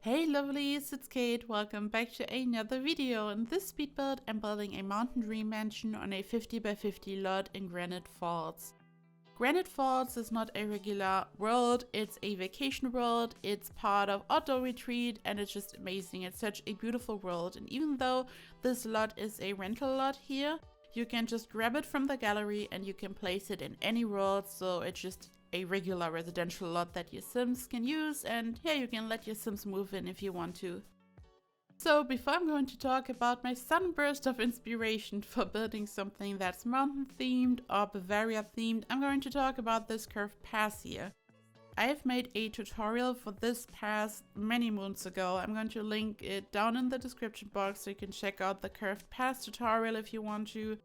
Hey lovelies, it's Kate. Welcome back to another video. In this speed build, I'm building a mountain dream mansion on a 50 by 50 lot in Granite Falls. Granite Falls is not a regular world, it's a vacation world, it's part of Outdoor Retreat, and it's just amazing. It's such a beautiful world, and even though this lot is a rental lot here, you can just grab it from the gallery and you can place it in any world, so it's just a regular residential lot that your Sims can use, and yeah, you can let your Sims move in if you want to. So before I'm going to talk about my sunburst of inspiration for building something that's mountain themed or Bavaria themed, I'm going to talk about this curved pass here. I have made a tutorial for this pass many moons ago. I'm going to link it down in the description box so you can check out the curved pass tutorial if you want to.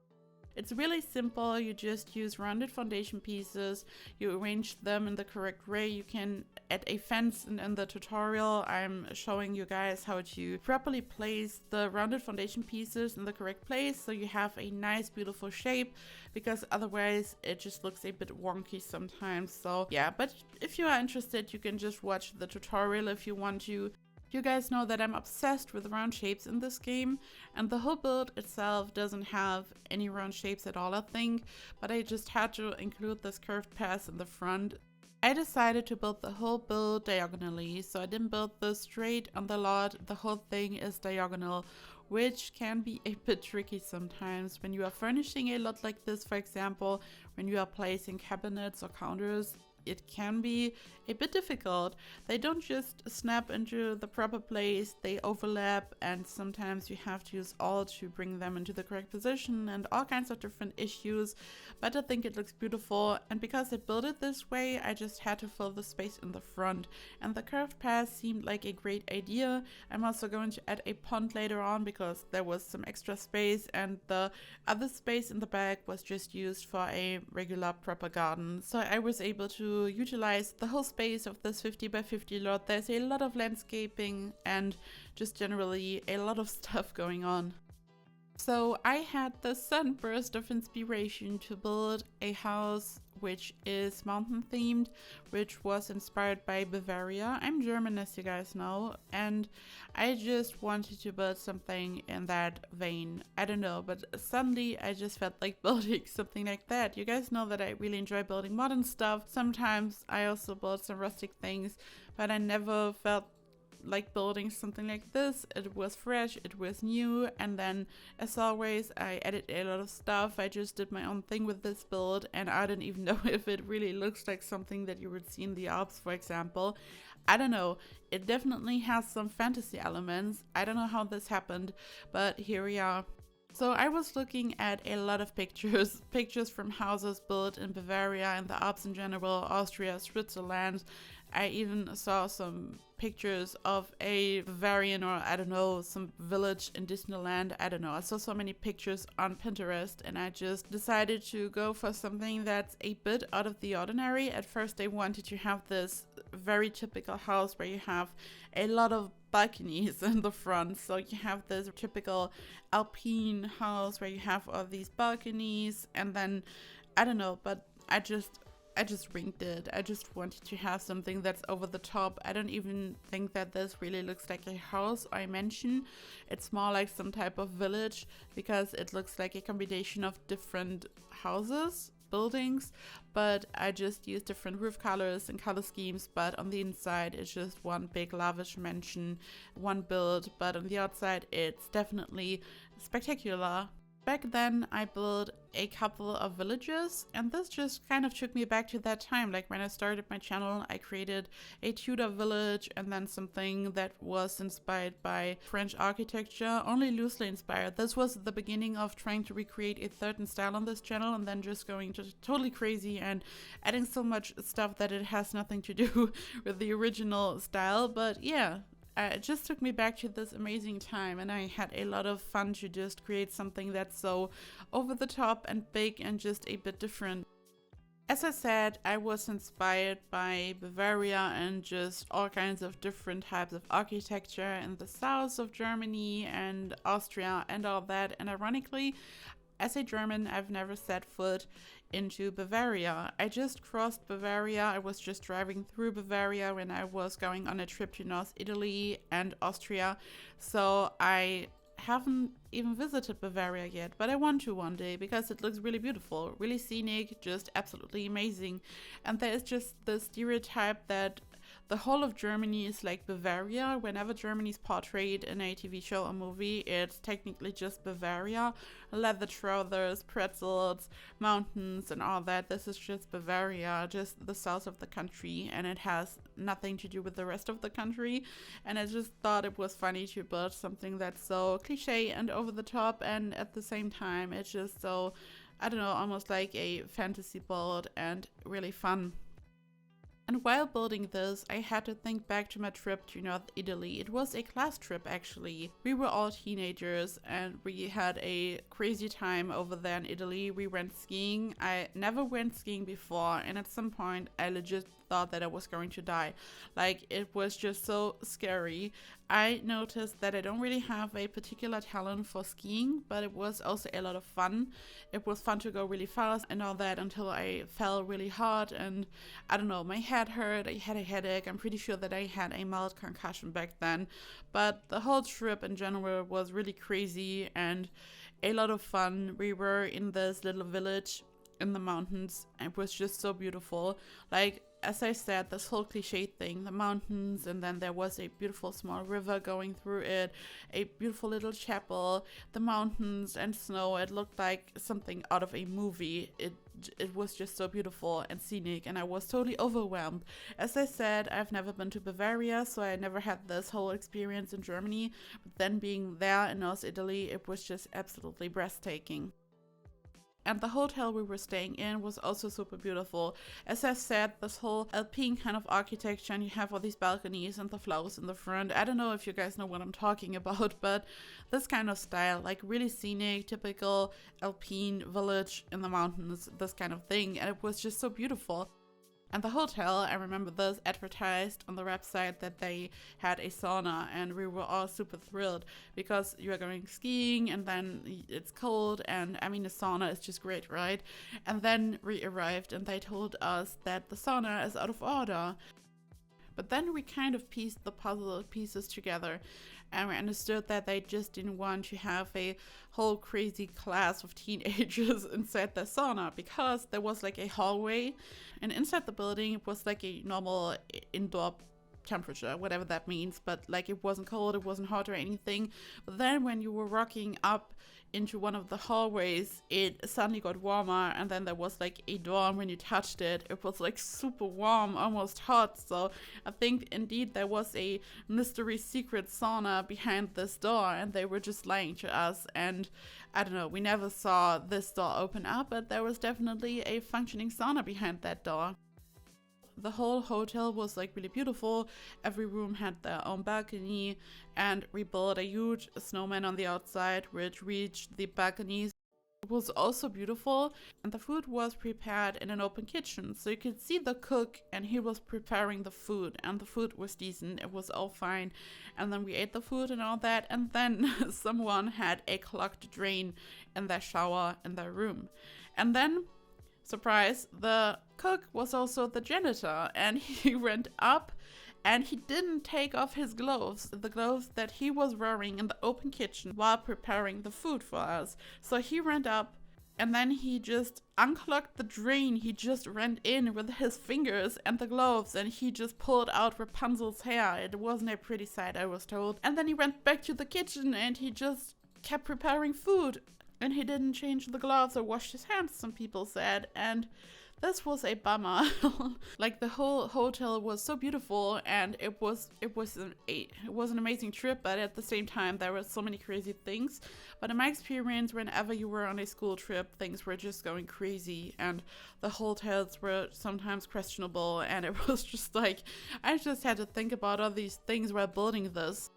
It's really simple. You just use rounded foundation pieces, you arrange them in the correct way. You can add a fence, and in the tutorial I'm showing you guys how to properly place the rounded foundation pieces in the correct place so you have a nice beautiful shape, because otherwise it just looks a bit wonky sometimes. So yeah, but if you are interested you can just watch the tutorial if you want to. You guys know that I'm obsessed with round shapes in this game, and the whole build itself doesn't have any round shapes at all, I think, but I just had to include this curved pass in the front. I decided to build the whole build diagonally, so I didn't build this straight on the lot. The whole thing is diagonal, which can be a bit tricky sometimes when you are furnishing a lot like this. For example, when you are placing cabinets or counters, it can be a bit difficult. They don't just snap into the proper place, they overlap, and sometimes you have to use Alt to bring them into the correct position and all kinds of different issues, but I think it looks beautiful, and because I built it this way I just had to fill the space in the front, and the curved path seemed like a great idea. I'm also going to add a pond later on because there was some extra space, and the other space in the back was just used for a regular proper garden, so I was able to utilize the whole space of this 50 by 50 lot. There's a lot of landscaping and just generally a lot of stuff going on. So I had the sunburst of inspiration to build a house which is mountain themed, which was inspired by Bavaria. I'm German, as you guys know, and I just wanted to build something in that vein. I don't know, but suddenly I just felt like building something like that. You guys know that I really enjoy building modern stuff. Sometimes I also build some rustic things, but I never felt like building something like this. It was fresh, it was new, and then as always I added a lot of stuff. I just did my own thing with this build, and I don't even know if it really looks like something that you would see in the Alps, for example. I don't know, it definitely has some fantasy elements. I don't know how this happened, but here we are. So I was looking at a lot of pictures from houses built in Bavaria and the Alps in general, Austria, Switzerland. I even saw some pictures of a Bavarian, or I don't know, some village in Disneyland. I don't know. I saw so many pictures on Pinterest, and I just decided to go for something that's a bit out of the ordinary. At first I wanted to have this very typical house where you have a lot of balconies in the front. So you have this typical Alpine house where you have all these balconies, and then I don't know, but I just winged it. I just wanted to have something that's over the top. I don't even think that this really looks like a house or a mansion. It's more like some type of village, because it looks like a combination of different houses, buildings, but I just used different roof colors and color schemes. But on the inside it's just one big lavish mansion, one build, but on the outside it's definitely spectacular. Back then I built a couple of villages, and this just kind of took me back to that time. Like when I started my channel, I created a Tudor village and then something that was inspired by French architecture, only loosely inspired. This was the beginning of trying to recreate a certain style on this channel, and then just going just totally crazy and adding so much stuff that it has nothing to do with the original style. But yeah, it just took me back to this amazing time, and I had a lot of fun to just create something that's so over the top and big and just a bit different. As I said, I was inspired by Bavaria and just all kinds of different types of architecture in the south of Germany and Austria and all that. And ironically, as a German, I've never set foot into Bavaria. I just crossed Bavaria. I was just driving through Bavaria when I was going on a trip to North Italy and Austria. So I haven't even visited Bavaria yet, but I want to one day because it looks really beautiful, really scenic, just absolutely amazing. And there is just the stereotype that the whole of Germany is like Bavaria. Whenever Germany is portrayed in a TV show or movie, it's technically just Bavaria. Leather trousers, pretzels, mountains and all that. This is just Bavaria, just the south of the country, and it has nothing to do with the rest of the country. And I just thought it was funny to build something that's so cliche and over the top, and at the same time it's just so, I don't know, almost like a fantasy build and really fun. And while building this, I had to think back to my trip to North Italy. It was a class trip actually. We were all teenagers and we had a crazy time over there in Italy. We went skiing. I never went skiing before, and at some point I legit thought that I was going to die. Like, it was just so scary. I noticed that I don't really have a particular talent for skiing, but it was also a lot of fun. It was fun to go really fast and all that until I fell really hard, and I don't know, my head hurt, I had a headache. I'm pretty sure that I had a mild concussion back then, but the whole trip in general was really crazy and a lot of fun. We were in this little village in the mountains, and it was just so beautiful. Like, as I said, this whole cliche thing, the mountains, and then there was a beautiful small river going through it, a beautiful little chapel, the mountains and snow. It looked like something out of a movie. It was just so beautiful and scenic, and I was totally overwhelmed. As I said, I've never been to Bavaria, so I never had this whole experience in Germany, but then being there in North Italy, it was just absolutely breathtaking. And the hotel we were staying in was also super beautiful. As I said, this whole Alpine kind of architecture, and you have all these balconies and the flowers in the front. I don't know if you guys know what I'm talking about, but this kind of style, like really scenic, typical Alpine village in the mountains, this kind of thing. And it was just so beautiful. And the hotel, I remember this, advertised on the website that they had a sauna, and we were all super thrilled because you are going skiing and then it's cold, and I mean, the sauna is just great, right? And then we arrived and they told us that the sauna is out of order. But then we kind of pieced the puzzle pieces together, and we understood that they just didn't want to have a whole crazy class of teenagers inside the sauna, because there was like a hallway, and inside the building it was like a normal indoor temperature, whatever that means, but like it wasn't cold, it wasn't hot or anything. But then when you were walking up into one of the hallways, it suddenly got warmer, and then there was like a door, and when you touched it, it was like super warm, almost hot. So I think indeed there was a mystery secret sauna behind this door, and they were just lying to us. And I don't know, we never saw this door open up, but there was definitely a functioning sauna behind that door. The whole hotel was like really beautiful. Every room had their own balcony, and we built a huge snowman on the outside which reached the balconies. It was also beautiful, and the food was prepared in an open kitchen, so you could see the cook, and he was preparing the food, and the food was decent. It was all fine, and then we ate the food and all that, and then someone had a clogged drain in their shower in their room. And then, surprise, the cook was also the janitor, and he went up and he didn't take off his gloves, the gloves that he was wearing in the open kitchen while preparing the food for us. So he went up, and then he just unclogged the drain. He just ran in with his fingers and the gloves, and he just pulled out Rapunzel's hair. It wasn't a pretty sight, I was told. And then he went back to the kitchen and he just kept preparing food. And he didn't change the gloves or wash his hands, some people said. And this was a bummer. Like, the whole hotel was so beautiful, and it was an amazing trip, but at the same time there were so many crazy things. But in my experience, whenever you were on a school trip, things were just going crazy, and the hotels were sometimes questionable, and it was just like, I just had to think about all these things while building this.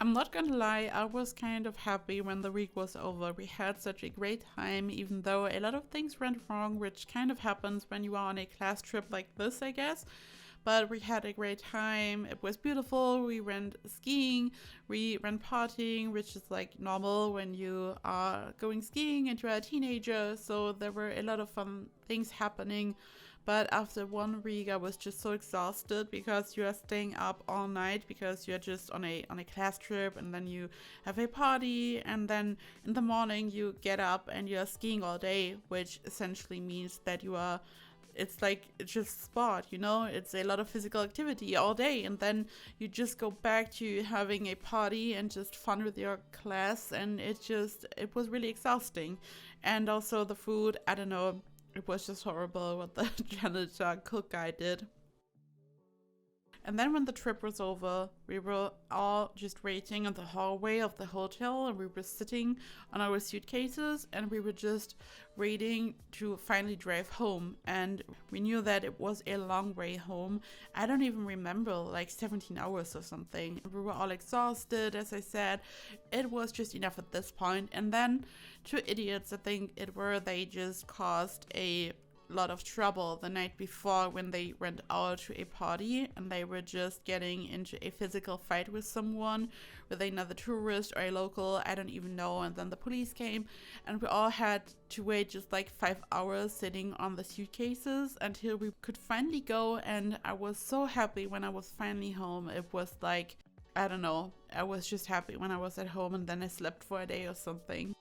I'm not gonna lie, I was kind of happy when the week was over. We had such a great time, even though a lot of things went wrong, which kind of happens when you are on a class trip like this, I guess. but we had a great time. It was beautiful. We went skiing, we went partying, which is like normal when you are going skiing and you're a teenager. So there were a lot of fun things happening. But after one week, I was just so exhausted because you are staying up all night because you're just on a class trip, and then you have a party, and then in the morning you get up and you're skiing all day, which essentially means that it's just sport, it's a lot of physical activity all day, and then you just go back to having a party and just fun with your class, and it was really exhausting. And also the food, I don't know, it was just horrible what the janitor cook guy did. And then when the trip was over, we were all just waiting in the hallway of the hotel, and we were sitting on our suitcases, and we were just waiting to finally drive home. And we knew that it was a long way home. I don't even remember, like 17 hours or something. We were all exhausted, as I said. It was just enough at this point. And then two idiots, I think they just caused a lot of trouble the night before when they went out to a party, and they were just getting into a physical fight with someone, with another tourist or a local, I don't even know. And then the police came, and we all had to wait just like 5 hours sitting on the suitcases until we could finally go. And I was so happy when I was finally home. It was like, I don't know, I was just happy when I was at home, and then I slept for a day or something.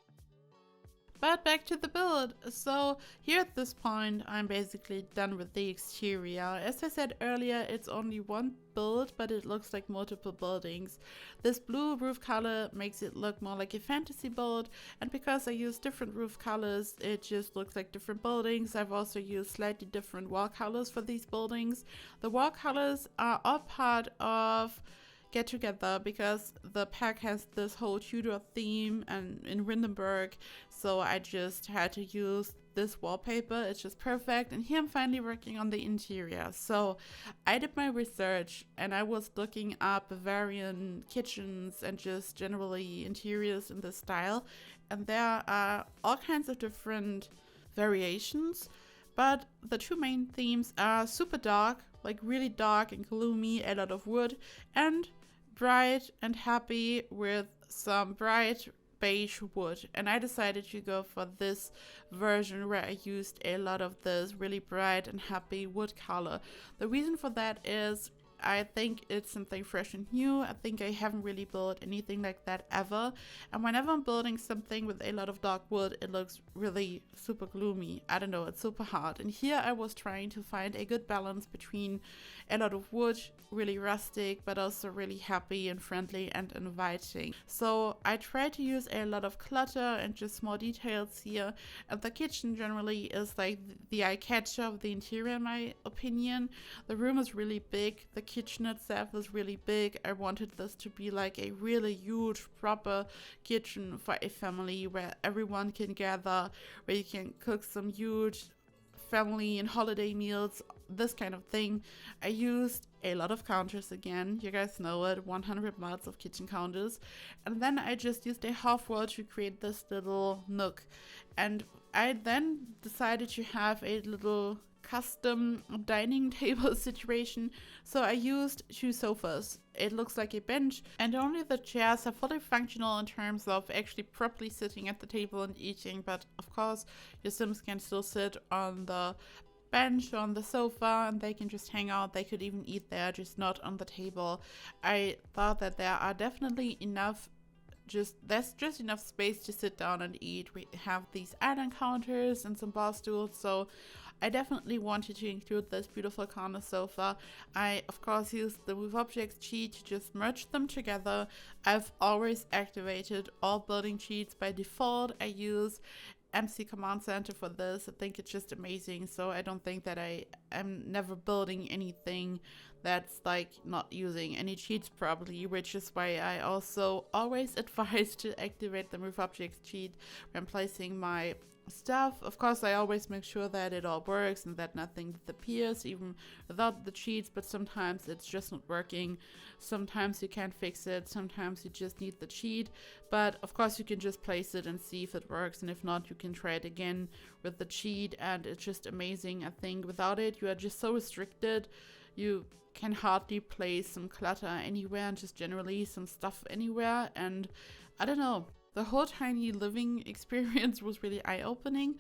But back to the build. So here at this point, I'm basically done with the exterior. As I said earlier, it's only one build, but it looks like multiple buildings. This blue roof color makes it look more like a fantasy build, and because I use different roof colors, it just looks like different buildings. I've also used slightly different wall colors for these buildings. The wall colors are all part of Get Together, because the pack has this whole Tudor theme and in Windenburg, so I just had to use this wallpaper. It's just perfect. And here I'm finally working on the interior. So I did my research, and I was looking up Bavarian kitchens and just generally interiors in this style, and there are all kinds of different variations, but the two main themes are super dark, like really dark and gloomy, a lot of wood, and bright and happy with some bright beige wood. And I decided to go for this version where I used a lot of this really bright and happy wood color. The reason for that is I think it's something fresh and new. I think I haven't really built anything like that ever. And whenever I'm building something with a lot of dark wood, it looks really super gloomy. I don't know, it's super hard. And here I was trying to find a good balance between a lot of wood, really rustic, but also really happy and friendly and inviting. So I tried to use a lot of clutter and just small details here. And the kitchen generally is like the eye catcher of the interior, in my opinion. The room is really big. The kitchen itself is really big. I wanted this to be like a really huge proper kitchen for a family where everyone can gather, where you can cook some huge family and holiday meals, this kind of thing. I used a lot of counters again, you guys know it, 100 lots of kitchen counters, and then I just used a half wall to create this little nook. And I then decided to have a little custom dining table situation, so I used two sofas. It looks like a bench, and only the chairs are fully functional in terms of actually properly sitting at the table and eating, but of course your Sims can still sit on the bench or on the sofa, and they can just hang out. They could even eat there, just not on the table. I thought that there are definitely there's just enough space to sit down and eat. We have these island counters and some bar stools, so I definitely wanted to include this beautiful corner sofa. I, of course, used the Move Objects cheat to just merge them together. I've always activated all building cheats by default. I use MC Command Center for this. I think it's just amazing. So I don't think that I am never building anything that's like not using any cheats properly, which is why I also always advise to activate the Move Objects cheat when placing my stuff. Of course, I always make sure that it all works and that nothing disappears even without the cheats, but sometimes it's just not working. Sometimes you can't fix it, sometimes you just need the cheat, but of course you can just place it and see if it works, and if not, you can try it again with the cheat, and it's just amazing. I think without it you are just so restricted. you can hardly place some clutter anywhere and just generally some stuff anywhere. And I don't know, the whole tiny living experience was really eye-opening.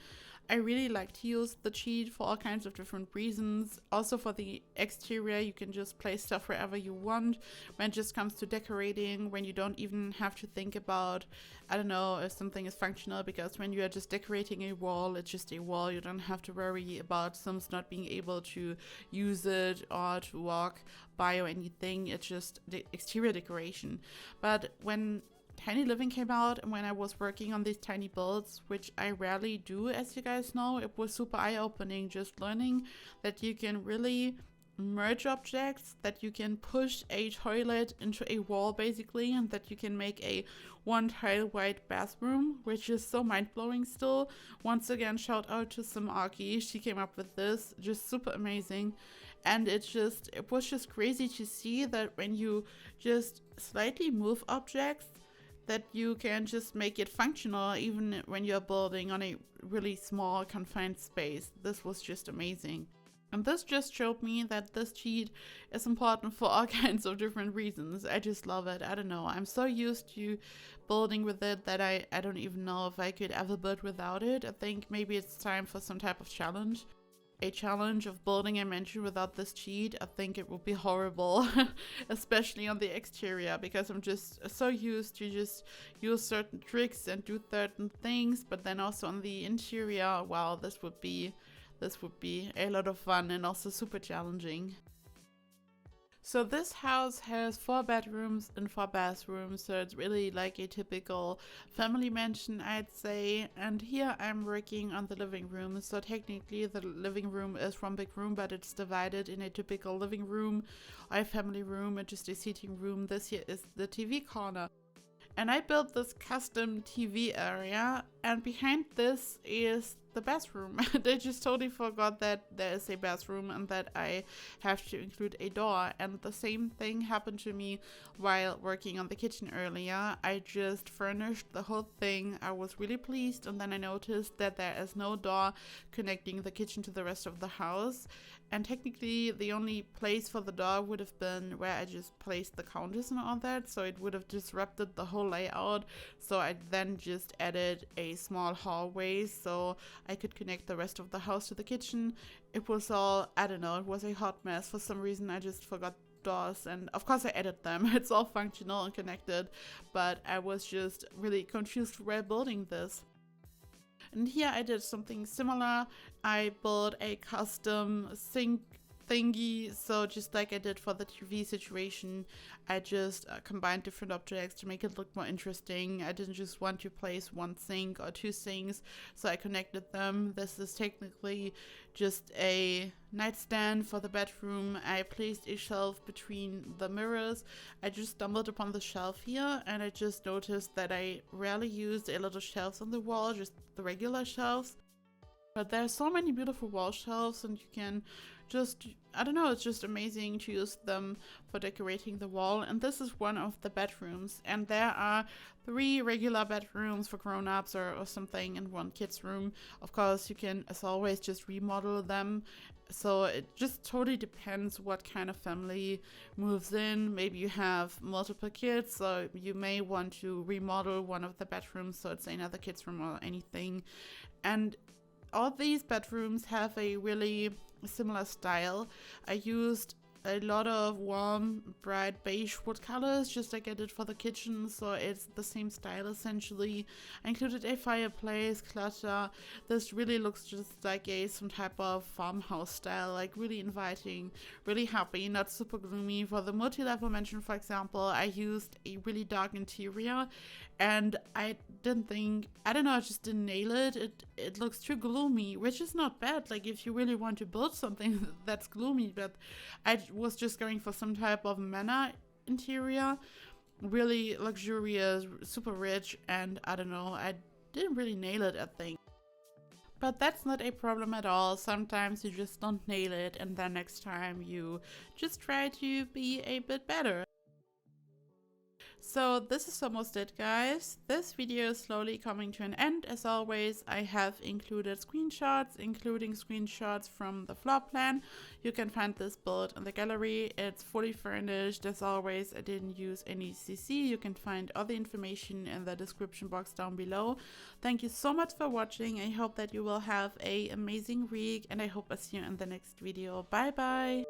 I really like to use the cheat for all kinds of different reasons. Also for the exterior, you can just place stuff wherever you want. When it just comes to decorating, when you don't even have to think about, I don't know, if something is functional, because when you are just decorating a wall, it's just a wall. You don't have to worry about Sims not being able to use it or to walk by or anything. It's just the exterior decoration. But when Tiny Living came out and when I was working on these tiny builds, which I rarely do, as you guys know, it was super eye-opening just learning that you can really merge objects, that you can push a toilet into a wall basically, and that you can make a one tile white bathroom, which is so mind-blowing still. Once again, shout out to Simaki, she came up with this, just super amazing. And it was just crazy to see that when you just slightly move objects, that you can just make it functional even when you're building on a really small confined space. This was just amazing. And this just showed me that this cheat is important for all kinds of different reasons. I just love it. I don't know. I'm so used to building with it that I don't even know if I could ever build without it. I think maybe it's time for some type of challenge. A challenge of building a mansion without this cheat. I think it would be horrible, especially on the exterior, because I'm just so used to just use certain tricks and do certain things, but then also on the interior, wow, this would be a lot of fun and also super challenging. So this house has 4 bedrooms and 4 bathrooms, so it's really like a typical family mansion, I'd say. And here I'm working on the living room, so technically the living room is one big room, but it's divided in a typical living room, a family room, and just a seating room. This here is the TV corner. And I built this custom TV area, and behind this is the bathroom. I just totally forgot that there is a bathroom and that I have to include a door. And the same thing happened to me while working on the kitchen earlier. I just furnished the whole thing. I was really pleased, and then I noticed that there is no door connecting the kitchen to the rest of the house. And technically the only place for the door would have been where I just placed the counters and all that, so it would have disrupted the whole layout. So I then just added a small hallway so I could connect the rest of the house to the kitchen. It was all, I don't know, it was a hot mess. For some reason I just forgot doors, and of course I added them. It's all functional and connected, but I was just really confused while building this. And here I did something similar. I built a custom sink thingy, so just like I did for the TV situation, I just combined different objects to make it look more interesting. I didn't just want to place one sink or 2 sinks, so I connected them. This is technically just a nightstand for the bedroom. I placed a shelf between the mirrors. I just stumbled upon the shelf here, and I just noticed that I rarely used a lot of shelves on the wall, just the regular shelves. But there are so many beautiful wall shelves, and you can just, I don't know, it's just amazing to use them for decorating the wall. And this is one of the bedrooms, and there are 3 regular bedrooms for grown-ups or something, and 1 kid's room. Of course, you can, as always, just remodel them. So it just totally depends what kind of family moves in. Maybe you have multiple kids, so you may want to remodel one of the bedrooms so it's another kid's room or anything. And all these bedrooms have a really similar style. I used a lot of warm, bright beige wood colors, just like I did for the kitchen, so it's the same style essentially. I included a fireplace, clutter. This really looks just like some type of farmhouse style, like really inviting, really happy, not super gloomy. For the multi-level mansion, for example, I used a really dark interior, and I didn't think, I don't know, I just didn't nail it. It looks too gloomy, which is not bad, like if you really want to build something that's gloomy, but I was just going for some type of manor interior, really luxurious, super rich, and I don't know, I didn't really nail it, I think. But that's not a problem at all. Sometimes you just don't nail it, and then next time you just try to be a bit better. So this is almost it, guys. This video is slowly coming to an end. As always, I have included screenshots, including screenshots from the floor plan. You can find this build in the gallery. It's fully furnished. As always, I didn't use any CC. You can find all the information in the description box down below. Thank you so much for watching. I hope that you will have an amazing week, and I hope I see you in the next video. Bye bye.